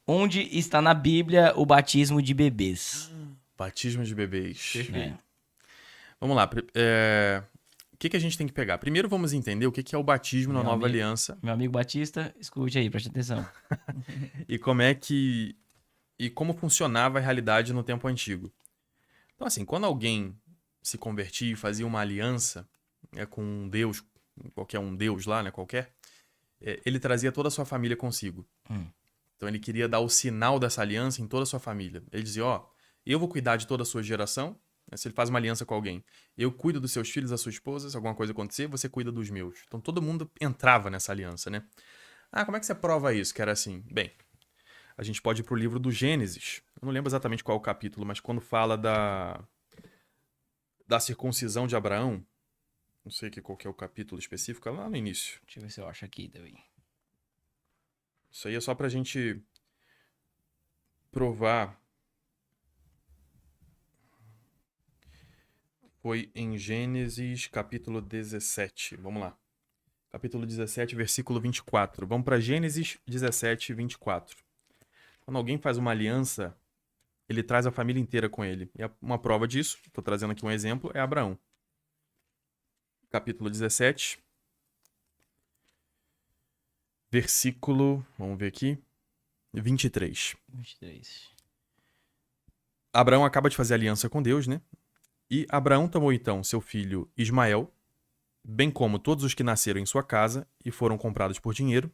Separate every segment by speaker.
Speaker 1: Onde está na Bíblia o batismo de bebês?
Speaker 2: Batismo de bebês.
Speaker 1: É.
Speaker 2: Vamos lá. O que a gente tem que pegar? Primeiro vamos entender o que é o batismo na Nova Aliança
Speaker 1: Meu amigo Batista, escute aí, preste atenção.
Speaker 2: e como funcionava a realidade no tempo antigo. Então, assim, quando alguém se convertia e fazia uma aliança, com um Deus, qualquer um Deus lá, né, qualquer, ele trazia toda a sua família consigo. Então ele queria dar o sinal dessa aliança em toda a sua família. Ele dizia, eu vou cuidar de toda a sua geração, né, se ele faz uma aliança com alguém. Eu cuido dos seus filhos, da sua esposa, se alguma coisa acontecer, você cuida dos meus. Então todo mundo entrava nessa aliança, né? Como é que você prova isso, que era assim? Bem, a gente pode ir pro livro do Gênesis. Eu não lembro exatamente qual é o capítulo, mas quando fala da circuncisão de Abraão, não sei qual que é o capítulo específico, é lá no início.
Speaker 1: Deixa eu ver se eu acho aqui também.
Speaker 2: Isso aí é só pra gente provar. Foi em Gênesis capítulo 17. Vamos lá. Capítulo 17, versículo 24. Vamos para Gênesis 17, 24. Quando alguém faz uma aliança, ele traz a família inteira com ele. E uma prova disso, estou trazendo aqui um exemplo, é Abraão. Capítulo 17, versículo, vamos ver aqui, 23.
Speaker 1: 23.
Speaker 2: Abraão acaba de fazer aliança com Deus, né? E Abraão tomou então seu filho Ismael, bem como todos os que nasceram em sua casa e foram comprados por dinheiro,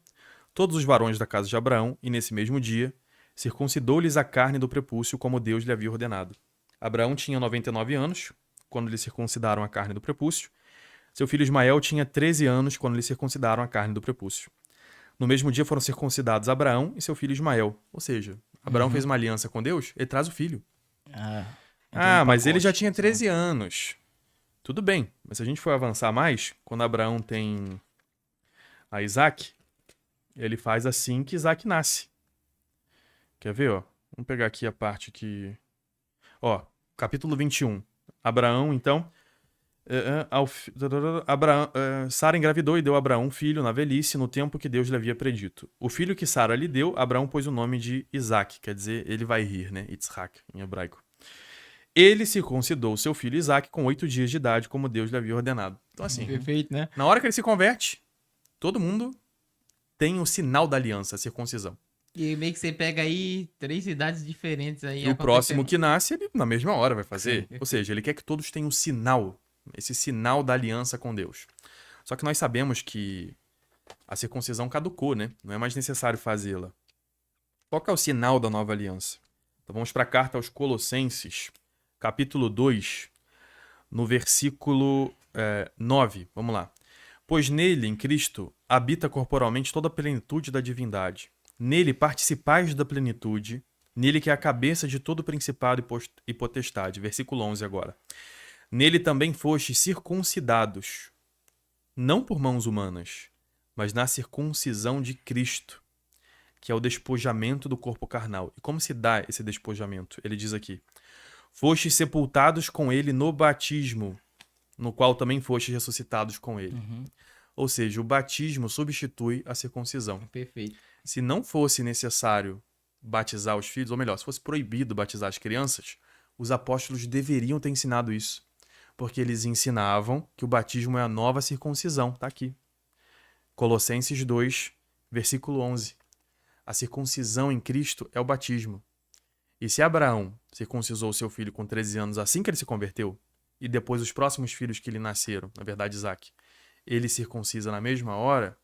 Speaker 2: todos os varões da casa de Abraão, e nesse mesmo dia circuncidou-lhes a carne do prepúcio, como Deus lhe havia ordenado. Abraão tinha 99 anos, quando lhe circuncidaram a carne do prepúcio. Seu filho Ismael tinha 13 anos, quando lhe circuncidaram a carne do prepúcio. No mesmo dia foram circuncidados Abraão e seu filho Ismael. Ou seja, Abraão fez uma aliança com Deus, ele traz o filho. Mas ele já tinha 13 anos. Tudo bem, mas se a gente for avançar mais, quando Abraão tem a Isaac, ele faz assim que Isaac nasce. Quer ver, Vamos pegar aqui a parte que... capítulo 21. Abraão, então... Sara engravidou e deu a Abraão um filho na velhice, no tempo que Deus lhe havia predito. O filho que Sara lhe deu, Abraão pôs o nome de Isaac, quer dizer, ele vai rir, né? Yitzhak, em hebraico. Ele circuncidou seu filho Isaac com 8 dias de idade, como Deus lhe havia ordenado. Então, assim,
Speaker 1: perfeito, né?
Speaker 2: na hora que ele se converte, todo mundo tem o sinal da aliança, a circuncisão.
Speaker 3: E meio que você pega aí 3 cidades diferentes aí.
Speaker 2: E o próximo que nasce, ele na mesma hora vai fazer. Ou seja, ele quer que todos tenham o sinal, esse sinal da aliança com Deus. Só que nós sabemos que a circuncisão caducou, né? Não é mais necessário fazê-la. Qual que é o sinal da nova aliança? Então vamos para a carta aos Colossenses, capítulo 2, no versículo 9. Vamos lá. Pois nele, em Cristo, habita corporalmente toda a plenitude da divindade. Nele participais da plenitude, nele que é a cabeça de todo principado e potestade. Versículo 11 agora. Nele também fostes circuncidados, não por mãos humanas, mas na circuncisão de Cristo, que é o despojamento do corpo carnal. E como se dá esse despojamento? Ele diz aqui: fostes sepultados com ele no batismo, no qual também fostes ressuscitados com ele. Ou seja, o batismo substitui a circuncisão.
Speaker 3: Perfeito.
Speaker 2: Se não fosse necessário batizar os filhos, ou melhor, se fosse proibido batizar as crianças, os apóstolos deveriam ter ensinado isso. Porque eles ensinavam que o batismo é a nova circuncisão. Está aqui. Colossenses 2, versículo 11. A circuncisão em Cristo é o batismo. E se Abraão circuncisou seu filho com 13 anos assim que ele se converteu, e depois os próximos filhos que lhe nasceram, na verdade Isaac, ele circuncisa na mesma hora,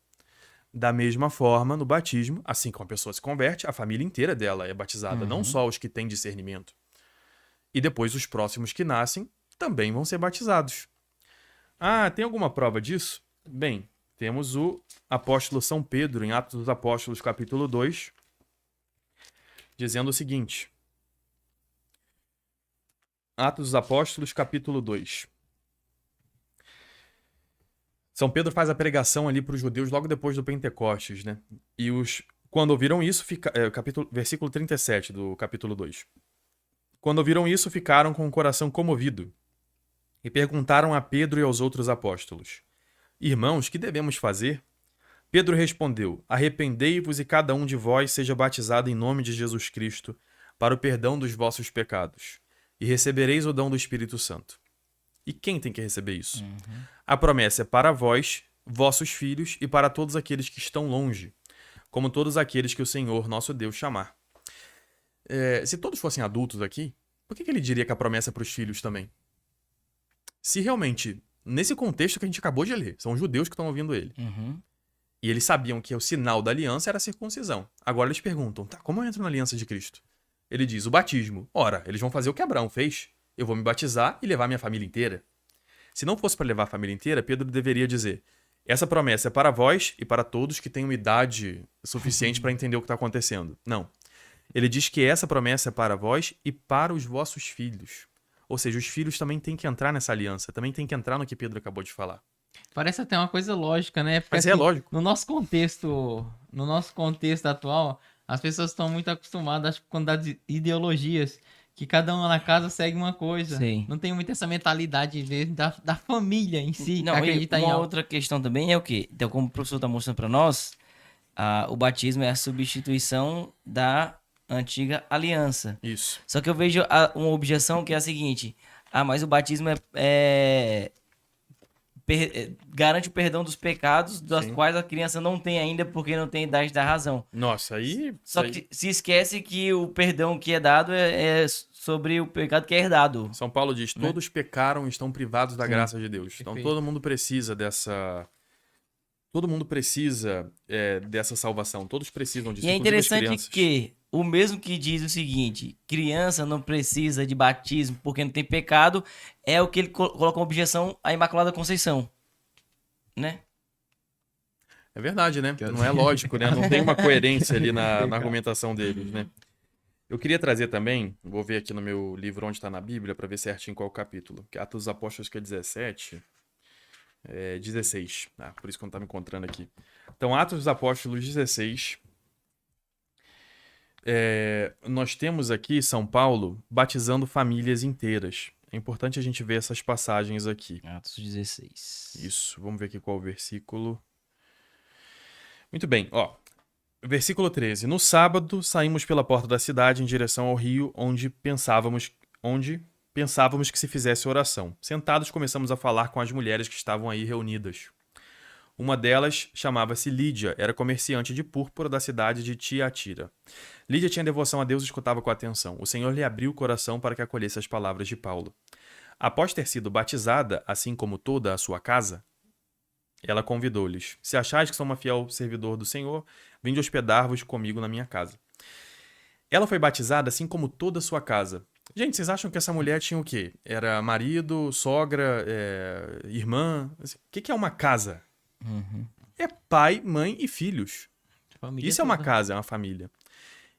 Speaker 2: da mesma forma, no batismo, assim que uma pessoa se converte, a família inteira dela é batizada, não só os que têm discernimento. E depois os próximos que nascem também vão ser batizados. Tem alguma prova disso? Bem, temos o apóstolo São Pedro, em Atos dos Apóstolos, capítulo 2, dizendo o seguinte. Atos dos Apóstolos, capítulo 2. São Pedro faz a pregação ali para os judeus logo depois do Pentecostes, né? E quando ouviram isso, versículo 37 do capítulo 2. Quando ouviram isso, ficaram com o coração comovido e perguntaram a Pedro e aos outros apóstolos: Irmãos, que devemos fazer? Pedro respondeu: Arrependei-vos e cada um de vós seja batizado em nome de Jesus Cristo para o perdão dos vossos pecados, e recebereis o dom do Espírito Santo. E quem tem que receber isso? A promessa é para vós, vossos filhos e para todos aqueles que estão longe, como todos aqueles que o Senhor, nosso Deus, chamar. Se todos fossem adultos aqui, por que ele diria que a promessa é para os filhos também? Se realmente, nesse contexto que a gente acabou de ler, são os judeus que estão ouvindo ele, e eles sabiam que o sinal da aliança era a circuncisão. Agora eles perguntam, tá, como eu entro na aliança de Cristo? Ele diz, o batismo. Ora, eles vão fazer o que Abraão fez. Eu vou me batizar e levar minha família inteira. Se não fosse para levar a família inteira, Pedro deveria dizer, essa promessa é para vós e para todos que tenham idade suficiente para entender o que está acontecendo. Não. Ele diz que essa promessa é para vós e para os vossos filhos. Ou seja, os filhos também têm que entrar nessa aliança, também têm que entrar no que Pedro acabou de falar.
Speaker 3: Parece até uma coisa lógica, né? Porque,
Speaker 2: Mas é lógico.
Speaker 3: No nosso contexto atual, as pessoas estão muito acostumadas com quantidade de ideologias, que cada uma na casa segue uma coisa.
Speaker 1: Sim.
Speaker 3: Não tem muito essa mentalidade mesmo da família em si,
Speaker 1: Não,
Speaker 3: acreditar
Speaker 1: e
Speaker 3: em
Speaker 1: uma
Speaker 3: algo.
Speaker 1: outra questão também é o quê? Então, como o professor está mostrando para nós, o batismo é a substituição da antiga aliança.
Speaker 2: Isso.
Speaker 1: Só que eu vejo uma objeção que é a seguinte: mas o batismo garante o perdão dos pecados, das
Speaker 2: Sim.
Speaker 1: quais a criança não tem ainda porque não tem idade da razão.
Speaker 2: Nossa, aí...
Speaker 1: Só que se esquece que o perdão que é dado é sobre o pecado que é herdado.
Speaker 2: São Paulo diz, todos pecaram e estão privados da graça de Deus. Então
Speaker 3: Perfeito.
Speaker 2: todo mundo precisa dessa... Todo mundo precisa dessa salvação. Todos precisam disso.
Speaker 1: E é
Speaker 2: inclusive as
Speaker 1: interessante
Speaker 2: crianças.
Speaker 1: que o mesmo que diz o seguinte, criança não precisa de batismo porque não tem pecado, é o que ele coloca como objeção à Imaculada Conceição, né?
Speaker 2: É verdade, né? Não é lógico, né? Não tem uma coerência ali na argumentação deles, né? Eu queria trazer também, vou ver aqui no meu livro onde está na Bíblia, para ver certinho qual capítulo. Que Atos dos Apóstolos, que é 17... 16. Por isso que eu não estava encontrando aqui. Então, Atos dos Apóstolos 16. Nós temos aqui São Paulo batizando famílias inteiras. É importante a gente ver essas passagens aqui.
Speaker 1: Atos 16.
Speaker 2: Isso, vamos ver aqui qual o versículo. Muito bem, ó. Versículo 13. No sábado, saímos pela porta da cidade em direção ao rio, onde pensávamos que se fizesse oração. Sentados, começamos a falar com as mulheres que estavam aí reunidas. Uma delas chamava-se Lídia, era comerciante de púrpura da cidade de Tiatira. Lídia tinha devoção a Deus e escutava com atenção. O Senhor lhe abriu o coração para que acolhesse as palavras de Paulo. Após ter sido batizada, assim como toda a sua casa, ela convidou-lhes: Se achais que sou uma fiel servidor do Senhor, vinde hospedar-vos comigo na minha casa. Ela foi batizada assim como toda a sua casa. Gente, vocês acham que essa mulher tinha o quê? Era marido, sogra, irmã? O que é uma casa? É pai, mãe e filhos.
Speaker 3: Família
Speaker 2: Isso é uma
Speaker 3: toda.
Speaker 2: casa, é uma família.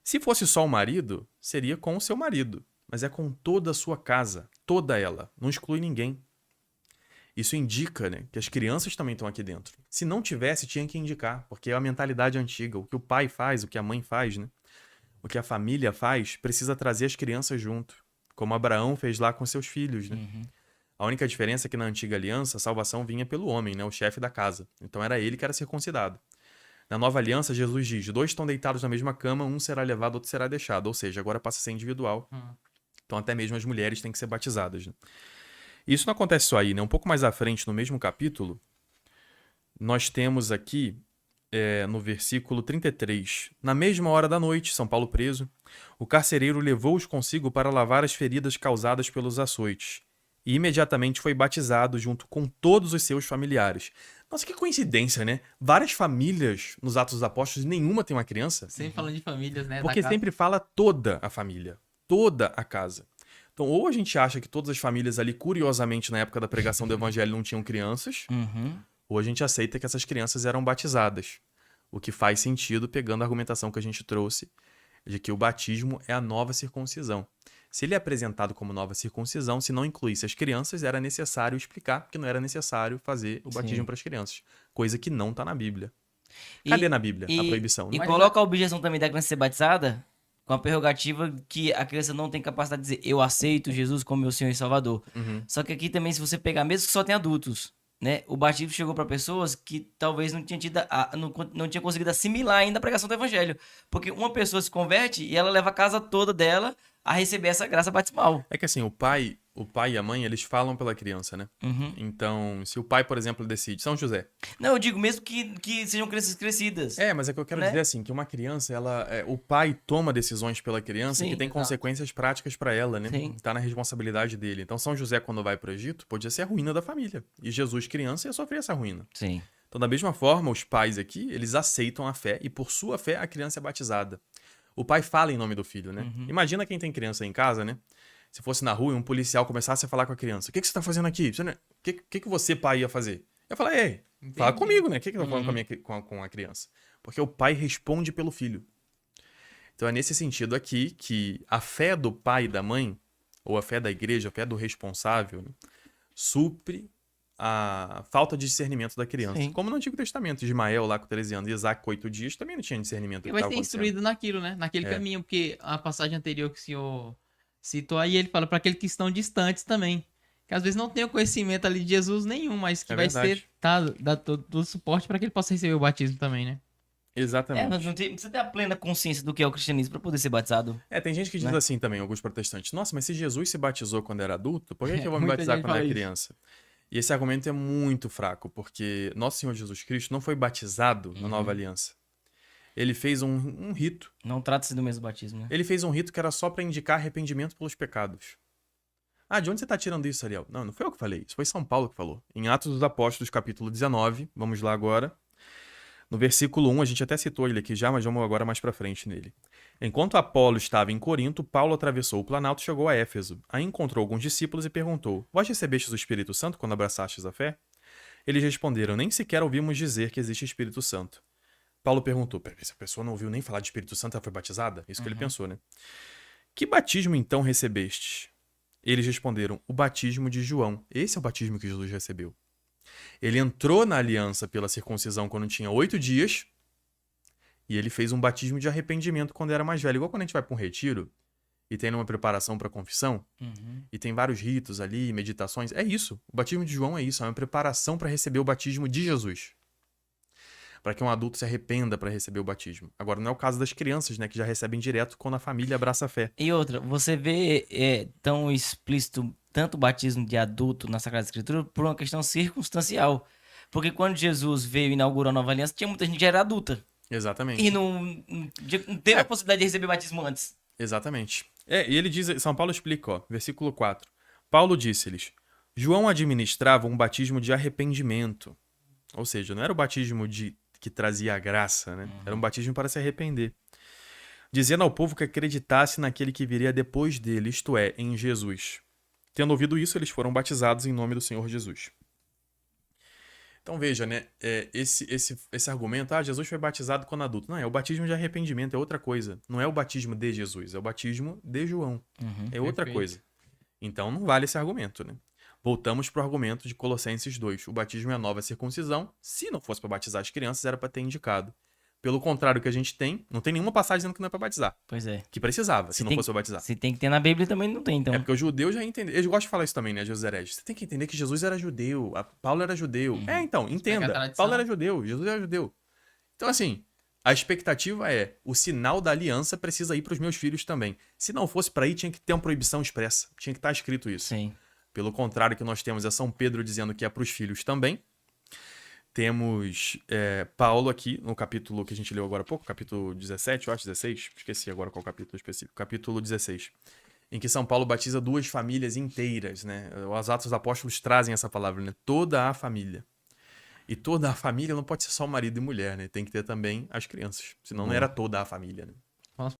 Speaker 2: Se fosse só o marido, seria com o seu marido. Mas é com toda a sua casa, toda ela. Não exclui ninguém. Isso indica, né, que as crianças também estão aqui dentro. Se não tivesse, tinha que indicar, porque é a mentalidade antiga. O que o pai faz, o que a mãe faz, né? O que a família faz, precisa trazer as crianças junto. Como Abraão fez lá com seus filhos, né? A única diferença é que na antiga aliança, a salvação vinha pelo homem, né? O chefe da casa. Então era ele que era circuncidado. Na nova aliança, Jesus diz, 2 estão deitados na mesma cama, um será levado, outro será deixado. Ou seja, agora passa a ser individual. Então até mesmo as mulheres têm que ser batizadas, né? Isso não acontece só aí, né? Um pouco mais à frente, no mesmo capítulo, nós temos aqui, no versículo 33, na mesma hora da noite, São Paulo preso, o carcereiro levou-os consigo para lavar as feridas causadas pelos açoites e imediatamente foi batizado junto com todos os seus familiares. Nossa, que coincidência, né? Várias famílias nos Atos dos Apóstolos e nenhuma tem uma criança.
Speaker 3: Sempre falando de famílias, né?
Speaker 2: Porque
Speaker 3: da casa.
Speaker 2: sempre fala toda a família, toda a casa. Então, ou a gente acha que todas as famílias ali, curiosamente, na época da pregação do evangelho, não tinham crianças, ou a gente aceita que essas crianças eram batizadas. O que faz sentido, pegando a argumentação que a gente trouxe, de que o batismo é a nova circuncisão. Se ele é apresentado como nova circuncisão, se não incluísse as crianças, era necessário explicar que não era necessário fazer o batismo para as crianças. Coisa que não está na Bíblia. Cadê na Bíblia a proibição?
Speaker 1: E
Speaker 2: Não?
Speaker 1: coloca a objeção também da criança ser batizada com a prerrogativa que a criança não tem capacidade de dizer eu aceito Jesus como meu Senhor e Salvador. Só que aqui também, se você pegar, mesmo que só tem adultos, né, o batismo chegou para pessoas que talvez não tinha não tinha conseguido assimilar ainda a pregação do evangelho. Porque uma pessoa se converte e ela leva a casa toda dela a receber essa graça batismal.
Speaker 2: É que assim, o pai e a mãe, eles falam pela criança, né?
Speaker 1: Uhum.
Speaker 2: Então, se o pai, por exemplo, decide, São José.
Speaker 1: Não, eu digo mesmo que sejam crianças crescidas.
Speaker 2: Mas é que eu quero
Speaker 1: Né?
Speaker 2: dizer assim, que uma criança, o pai toma decisões pela criança
Speaker 1: Sim,
Speaker 2: que tem
Speaker 3: exato.
Speaker 2: consequências práticas pra ela, né?
Speaker 1: Sim.
Speaker 2: Tá na responsabilidade dele. Então, São José, quando vai pro Egito, podia ser a ruína da família. E Jesus, criança, ia sofrer essa ruína.
Speaker 1: Sim.
Speaker 2: Então, da mesma forma, os pais aqui, eles aceitam a fé e por sua fé a criança é batizada. O pai fala em nome do filho, né? Imagina quem tem criança em casa, né? Se fosse na rua e um policial começasse a falar com a criança, o que você tá fazendo aqui? O que você, pai, ia fazer? Eu ia falar, ei, fala comigo, né? O que eu tô falando com a criança? Porque o pai responde pelo filho. Então é nesse sentido aqui que a fé do pai e da mãe, ou a fé da igreja, a fé do responsável, né, supre a falta de discernimento da criança.
Speaker 1: Sim.
Speaker 2: Como no Antigo Testamento, Ismael lá com 13 anos e Isaac com 8 dias também não tinha discernimento do
Speaker 3: E
Speaker 2: que
Speaker 3: vai
Speaker 2: estava
Speaker 3: ser
Speaker 2: acontecendo.
Speaker 3: instruído naquilo, né? Naquele
Speaker 2: É.
Speaker 3: caminho, porque a passagem anterior que o senhor citou aí, ele fala para aqueles que estão distantes também. Que às vezes não tem o conhecimento ali de Jesus nenhum, mas que
Speaker 2: É
Speaker 3: vai
Speaker 2: verdade.
Speaker 3: dar todo o suporte para que ele possa receber o batismo também, né?
Speaker 2: Exatamente.
Speaker 1: Mas não precisa ter a plena consciência do que é o cristianismo para poder ser batizado.
Speaker 2: Tem gente que diz
Speaker 1: Né?
Speaker 2: assim também, alguns protestantes. Nossa, mas se Jesus se batizou quando era adulto, por que eu vou me
Speaker 3: Muita
Speaker 2: batizar
Speaker 3: gente
Speaker 2: quando era
Speaker 3: fala isso.
Speaker 2: criança? E esse argumento é muito fraco, porque nosso Senhor Jesus Cristo não foi batizado na nova aliança. Ele fez um rito.
Speaker 1: Não trata-se do mesmo batismo, né?
Speaker 2: Ele fez um rito que era só para indicar arrependimento pelos pecados. Ah, de onde você está tirando isso, Ariel? Não foi eu que falei. Isso foi São Paulo que falou. Em Atos dos Apóstolos, capítulo 19, vamos lá agora. No versículo 1, a gente até citou ele aqui já, mas vamos agora mais para frente nele. Enquanto Apolo estava em Corinto, Paulo atravessou o Planalto e chegou a Éfeso. Aí encontrou alguns discípulos e perguntou: Vós recebestes o Espírito Santo quando abraçastes a fé? Eles responderam: Nem sequer ouvimos dizer que existe Espírito Santo. Paulo perguntou: Essa pessoa não ouviu nem falar de Espírito Santo, ela foi batizada? Isso que ele pensou, né? Que batismo então recebestes? Eles responderam: O batismo de João. Esse é o batismo que Jesus recebeu. Ele entrou na aliança pela circuncisão quando tinha 8 dias e ele fez um batismo de arrependimento quando era mais velho. Igual quando a gente vai para um retiro e tem uma preparação para a confissão e tem vários ritos ali, meditações. É isso. O batismo de João é isso. É uma preparação para receber o batismo de Jesus. Para que um adulto se arrependa para receber o batismo. Agora, não é o caso das crianças, né? Que já recebem direto quando a família abraça a fé.
Speaker 1: E outra, você vê tão explícito tanto o batismo de adulto na Sagrada Escritura por uma questão circunstancial. Porque quando Jesus veio inaugurar a nova aliança, tinha muita gente que já era adulta.
Speaker 2: Exatamente.
Speaker 1: E não teve a possibilidade de receber batismo antes.
Speaker 2: Exatamente. E ele diz, São Paulo explica, ó, versículo 4. Paulo disse-lhes: João administrava um batismo de arrependimento. Ou seja, não era o batismo que trazia a graça, né? Era um batismo para se arrepender. Dizendo ao povo que acreditasse naquele que viria depois dele, isto é, em Jesus. Tendo ouvido isso, eles foram batizados em nome do Senhor Jesus. Então veja, né? Esse argumento, Jesus foi batizado quando adulto. Não, é o batismo de arrependimento, é outra coisa. Não é o batismo de Jesus, é o batismo de João. É outra
Speaker 3: Perfeito.
Speaker 2: coisa. Então não vale esse argumento, né? Voltamos para o argumento de Colossenses 2. O batismo é a nova circuncisão. Se não fosse para batizar as crianças, era para ter indicado. Pelo contrário, que a gente tem, não tem nenhuma passagem dizendo que não é para batizar.
Speaker 1: Pois é.
Speaker 2: Que precisava, se não fosse para batizar.
Speaker 1: Se tem que ter na Bíblia também não tem, então.
Speaker 2: É porque o judeu já entendeu. Eles gostam de falar isso também, né, Jesus hereges. Você tem que entender que Jesus era judeu, Paulo era judeu. Então,
Speaker 3: Pega a
Speaker 2: entenda.
Speaker 3: tradição.
Speaker 2: Paulo era judeu, Jesus era judeu. Então, assim, a expectativa é: o sinal da aliança precisa ir para os meus filhos também. Se não fosse para ir, tinha que ter uma proibição expressa. Tinha que estar escrito isso.
Speaker 1: Sim.
Speaker 2: Pelo contrário, que nós temos é São Pedro dizendo que é para os filhos também. Temos Paulo aqui no capítulo que a gente leu agora há pouco, capítulo 17, eu acho, 16. Esqueci agora qual capítulo específico. Capítulo 16. Em que São Paulo batiza 2 famílias inteiras, né? Os Atos dos Apóstolos trazem essa palavra, né? Toda a família. E toda a família não pode ser só marido e mulher, né? Tem que ter também as crianças. Senão não era toda a família, né?